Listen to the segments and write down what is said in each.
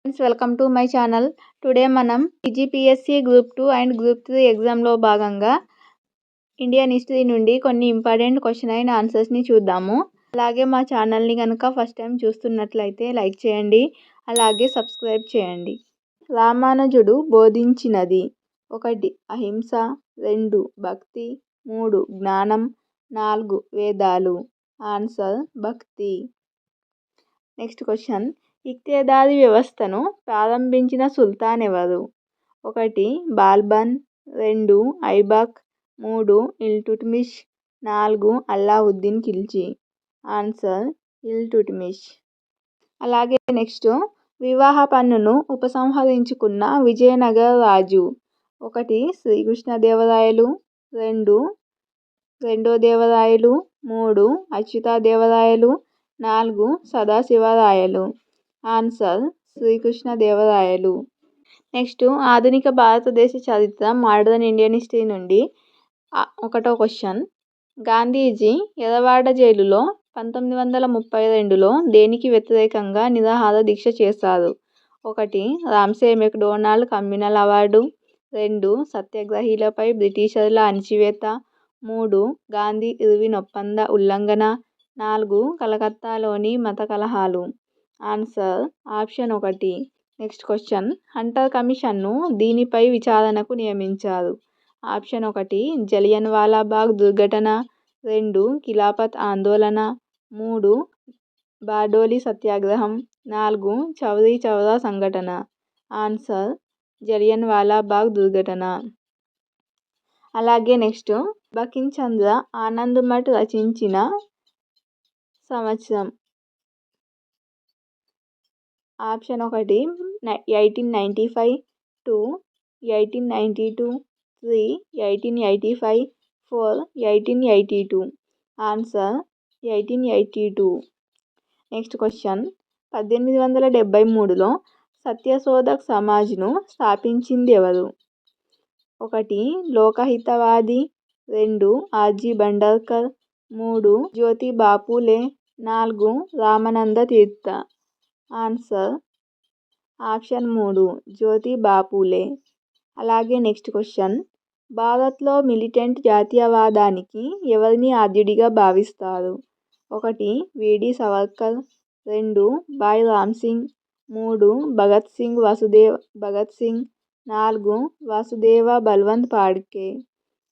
Friends, welcome to my channel. Today మనం TGPSC group 2 and group 3 ఎగ్జామ్లో భాగంగా Indian history నుండి కొన్ని ఇంపార్టెంట్ క్వశ్చన్ అండ్ ఆన్సర్స్ని చూద్దాము. అలాగే మా ఛానల్ని కనుక ఫస్ట్ టైం చూస్తున్నట్లయితే లైక్ చేయండి, అలాగే సబ్స్క్రైబ్ చేయండి. రామానుజుడు బోధించినది: 1 అహింస, 2 భక్తి, 3 జ్ఞానం, 4 వేదాలు. ఆన్సర్ భక్తి. నెక్స్ట్ క్వశ్చన్: ఇక్తేదారీ వ్యవస్థను ప్రారంభించిన సుల్తాన్ ఎవరు? 1 బాల్బన్, 2 ఐబక్, 3 ఇల్టుట్మిష్, 4 అల్లావుద్దీన్ ఖిల్జీ. ఆన్సర్ ఇల్టుట్మిష్. అలాగే నెక్స్ట్: వివాహ పన్నును ఉపసంహరించుకున్న విజయనగర రాజు? 1 శ్రీకృష్ణదేవరాయలు, 2 రెండో దేవరాయలు, 3 అచ్యుతదేవరాయలు, 4 సదాశివరాయలు. ఆన్సర్ శ్రీకృష్ణదేవరాయలు. నెక్స్ట్: ఆధునిక భారతదేశ చరిత్ర మోడర్న్ ఇండియన్ హిస్టరీ నుండి 1వ క్వశ్చన్: గాంధీజీ ఎర్రవాడ జైలులో 1932లో దేనికి వ్యతిరేకంగా నిరాహార దీక్ష చేశారు? 1 రామ్సే మెక్డొనాల్డ్ కమ్యూనల్ అవార్డు, 2 సత్యాగ్రహీలపై బ్రిటిషర్ల అణచివేత, 3 గాంధీ ఇర్విన్ ఒప్పంద ఉల్లంఘన, 4 కలకత్తాలోని మత కలహాలు. Answer option 1. Next question: Hunter కమిషన్ను దీనిపై విచారణకు నియమించారు? ఆప్షన్ 1 జలియన్ వాలాబాగ్ దుర్ఘటన, 2 ఖిలాఫత్ ఆందోళన, 3 బార్డోలి సత్యాగ్రహం, 4 చౌరీ చౌరా సంఘటన. ఆన్సర్ జలియన్ వాలాబాగ్ దుర్ఘటన. అలాగే నెక్స్ట్: బంకించంద్ర ఆనంద్ మఠ్ రచించిన సంవత్సరం? ఆప్షన్ 1 1895, 2 1892, 3 1885, 4 1882. ఆన్సర్ 1882. నెక్స్ట్ క్వశ్చన్: 1873లో సత్యశోధక్ సమాజ్ను స్థాపించింది ఎవరు? 1 Lokhitwadi, 2 RG Bhandarkar, 3 Jyotiba Phule, 4 Ramananda Tirtha. Answer option 3 Jyotiba Phule. అలాగే నెక్స్ట్ క్వశ్చన్: భారత్లో మిలిటెంట్ జాతీయవాదానికి ఎవరిని ఆద్యుడిగా భావిస్తారు? 1 VD Savarkar, 2 Bhai Ram Singh, 3 Bhagat Singh, 4 Vasudev Balwant Phadke.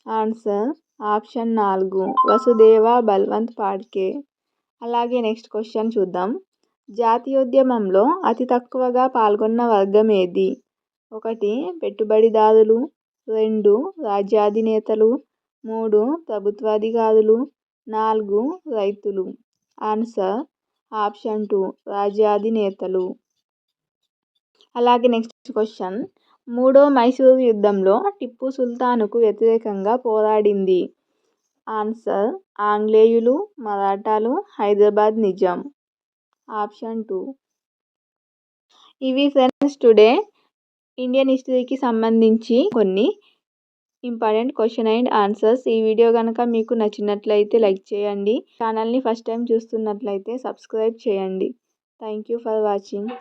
Answer option 4 Vasudev Balwant Phadke. అలాగే నెక్స్ట్ క్వశ్చన్ చూద్దాం. జాతీయోద్యమంలో అతి తక్కువగా పాల్గొన్న వర్గం ఏది? 1 పెట్టుబడిదారులు, 2 రాజ్యాధినేతలు, 3 ప్రభుత్వాధికారులు, 4 రైతులు. Answer option 2 రాజ్యాధినేతలు. అలాగే నెక్స్ట్ క్వశ్చన్: మూడో మైసూరు యుద్ధంలో టిప్పు సుల్తాన్కు వ్యతిరేకంగా పోరాడింది? ఆన్సర్ ఆంగ్లేయులు, మరాఠాలు, హైదరాబాద్ నిజాం. ఆప్షన్ 2. ఇవి ఫ్రెండ్స్ టుడే ఇండియన్ హిస్టరీకి సంబంధించి కొన్ని ఇంపార్టెంట్ క్వశ్చన్ అండ్ ఆన్సర్స్. ఈ వీడియో కనుక మీకు నచ్చినట్లయితే లైక్ చేయండి. ఛానల్ని ఫస్ట్ టైం చూస్తున్నట్లయితే సబ్స్క్రైబ్ చేయండి. Thank you for watching.